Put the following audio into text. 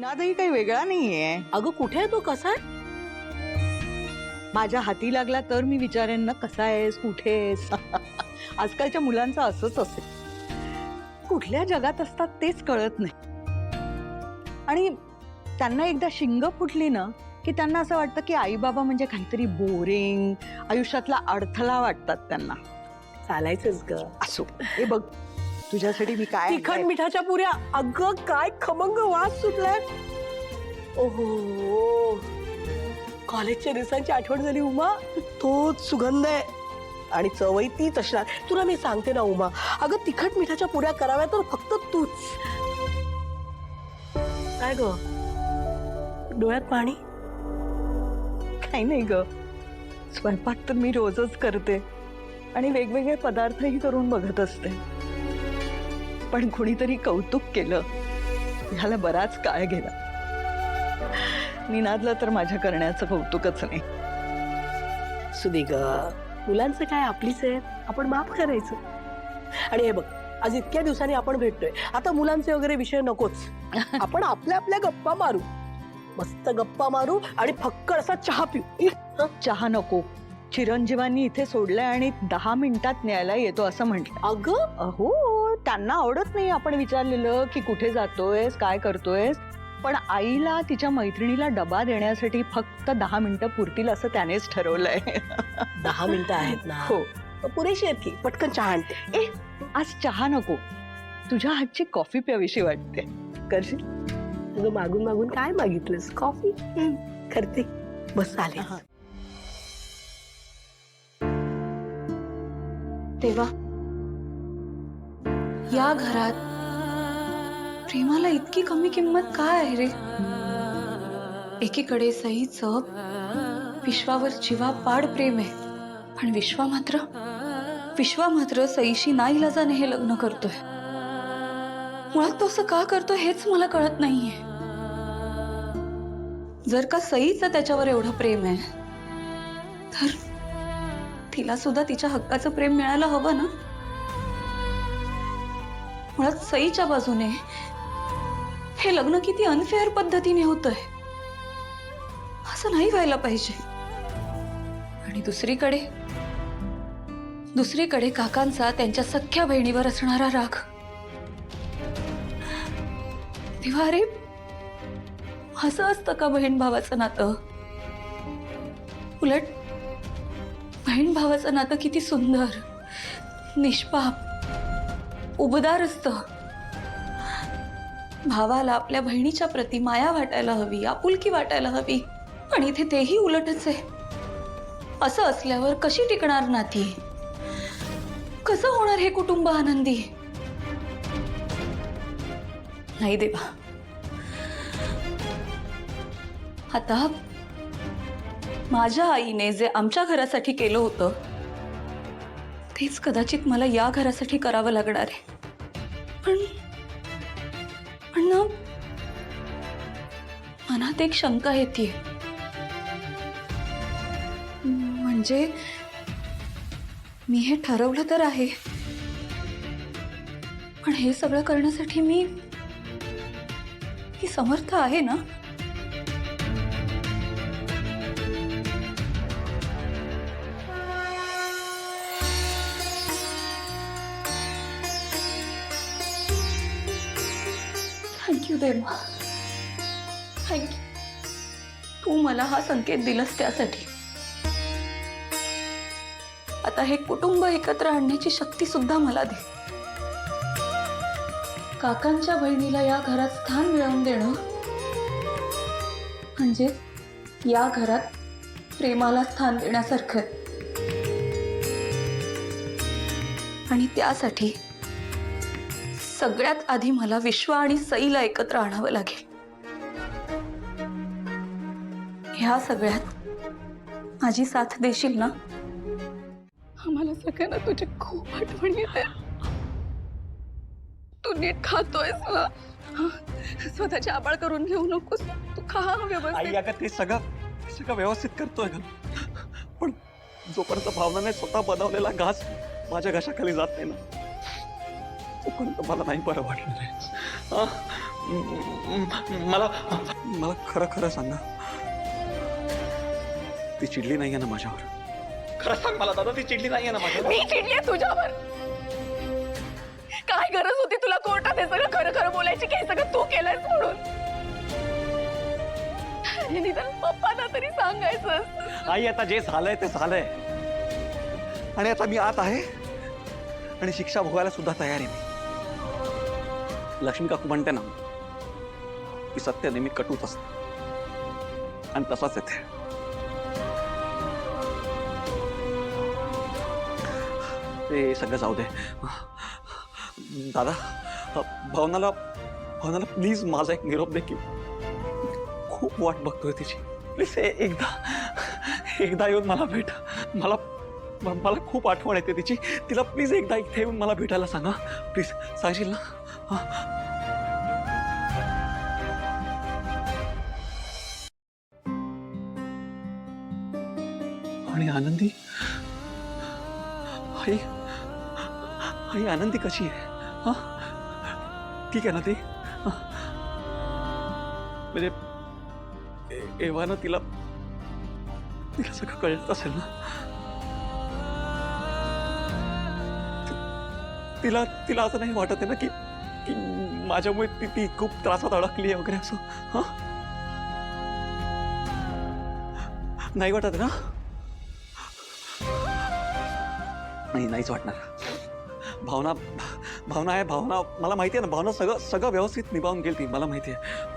निनादही काही वेगळा नाहीये. अगं कुठे आहे तो, कसा आहे? माझ्या हाती लागला तर मी विचारेन ना, कसा आहेस, कुठे आहेस. आजकालच्या मुलांचं असंच असेल, कुठल्या जगात असतात तेच कळत नाही. आणि त्यांना एकदा शिंग फुटली ना की त्यांना असं वाटतं की आई बाबा म्हणजे काहीतरी बोरिंग, आयुष्यातला अडथळा वाटतात त्यांना. चालायचंच ग. असो, हे बघ तुझ्यासाठी मी काय तिखट आणलंय. मिठाच्या पुऱ्या. अगं काय खमंग वास सुटलाय. ओहो, कॉलेजच्या दिवसांची आठवण झाली उमा. तोच सुगंध आहे आणि चवही तीच असणार. तुला मी सांगते ना उमा, अगं तिखट मिठाच्या पुऱ्या कराव्या तर फक्त तूच. काय ग, डोळ्यात पाणी? काही नाही ग, स्वयंपाक तर मी रोजच करते आणि वेगवेगळे पदार्थही करून बघत असते. पण कुणीतरी कौतुक केलं ह्याला बराच काळ गेला. निनादला तर माझ्या करण्याचं कौतुकच नाही. सुदी ग, मुलांचं काय, आपलीच आहे, आपण माफ करायचं. आणि हे बघ, आज इतक्या दिवसांनी आपण भेटतोय, आता मुलांचे वगैरे विषय नकोच. आपण आपल्या आपल्या गप्पा मारू, मस्त गप्पा मारू आणि फक्कड असा चहा पिऊ. चहा नको, चिरंजीवांनी इथे सोडलंय आणि 10 मिनिटात न्यायला येतो असं म्हटलं. अगं अहो, त्यांना आवडत नाही आपण विचारलेलं की कुठे जातोयस, काय करतोयस. पण आईला तिच्या मैत्रिणीला डबा देण्यासाठी फक्त 10 मिनिटं पुरतील असं त्यानेच ठरवलंय. 10 मिनिटं आहेत ना, हो, पुरेशी आहेत की. पटकन चहा आणते. ए आज चहा नको, तुझ्या हातची कॉफी प्यावीशी वाटते, करशील? अगं मागून मागून काय मागितलंस? कॉफी करते, बस आले. तेव्हा या घरात प्रेमाला इतकी कमी किंमत काय आहे रे? एकीकडे सईचं विश्वावर जीवापाड प्रेम आहे, पण विश्वा मात्र सईशी नाईलाजाने हे लग्न करतोय. मुळात तो असं का करतोय हेच मला कळत नाहीये. जर का सईचं त्याच्यावर एवढं प्रेम आहे तर तिला सुद्धा तिच्या हक्काचं प्रेम मिळायला हवं ना. मुळात सईच्या बाजूने हे लग्न किती अनफेअर पद्धतीने होतंय, असं नाही व्हायला पाहिजे. आणि दुसरीकडे काकांचा त्यांच्या सख्ख्या बहिणीवर असणारा राग. तेव्हा अरे, असं असतं का बहीण भावाचं नातं? उलट बहीण भावाचं नातं किती सुंदर, निष्पाप, उबदार असतं. भावाला आपल्या बहिणीच्या प्रती माया वाटायला हवी, आपुलकी वाटायला हवी. पण इथे तेही उलटच आहे. असं असल्यावर कशी टिकणार नाती? कसं होणार हे कुटुंब आनंदी? नाही देवा, आता माझ्या आईने जे आमच्या घरासाठी केलं होतं तेच कदाचित मला या घरासाठी करावं लागणार आहे. पण ना, मनात एक शंका येते. म्हणजे मी हे ठरवलं तर आहे, पण हे सगळं करण्यासाठी मी समर्थ आहे ना? थँक्यू देवा, थँक्यू. तू मला हा संकेत दिलास त्यासाठी. आता हे कुटुंब एकत्र आणण्याची शक्ती सुद्धा मला दे. काकांच्या बहिणीला या घरात स्थान मिळवून देणं म्हणजे या घरात प्रेमाला स्थान देण्यासारखं. आणि त्यासाठी सगळ्यात आधी मला विश्व आणि सईला एकत्र आणावं लागेल. ह्या सगळ्यात माझी साथ देशील ना? आम्हाला सगळ्यांना तुझी खूप आठवण येते. तू नीट खातोयस ना? स्वतःची आबाळ करून घेऊ नकोस. तू खा व्यवस्थित. आई अगं ते सगळं व्यवस्थित करतोय का? पण जोपर्यंत भावनाने स्वतः बनवलेला घास माझ्या घशाखाली जात नाही ना, तोपर्यंत मला नाही बरं वाटणार आहे. मला मला खरं खरं सांगा, ती चिडली नाहीये ना माझ्यावर? खरं सांग मला दादा, ती चिडली नाहीये ना माझ्यावर? मी चिडलीये तुझ्यावर. काय गरज होती तुला कोर्टात हे सगळं खरं खरं बोलायची की हे सगळं तू केलंयस म्हणून? हे निदान पप्पांना तरी सांगायचं. आई, आता जे झालंय ते झालंय, आणि आता मी आत आहे आणि शिक्षा भोगायला सुद्धा तयार आहे मी. लक्ष्मी काकू म्हणते ना की सत्य नेहमी कटूच असतं, आणि तसाच येते. ते सगळं जाऊ दे दादा. भावनाला प्लीज माझा एक निरोप दे की खूप वाट बघतोय तिची. प्लीज एकदा येऊन मला भेट. मला खूप आठवण येते तिची. तिला प्लीज एकदा इथे येऊन मला भेटायला सांगा. प्लीज सांगशील ना? हा. आणि आनंदी, आई आनंदी कशी आहे? हा, ठीक आहे ना ती? म्हणजे एव्हाना तिला सगळं कळत असेल ना? तिला असं नाही वाटत आहे ना की माझ्यामुळे ती खूप त्रासात अडकली आहे वगैरे असं? हा, नाही वाटत ना? नाहीच वाटणार. भावना आहे. भावना मला माहिती आहे ना. भावना सगळं व्यवस्थित निभावून गेली ती, मला माहिती आहे.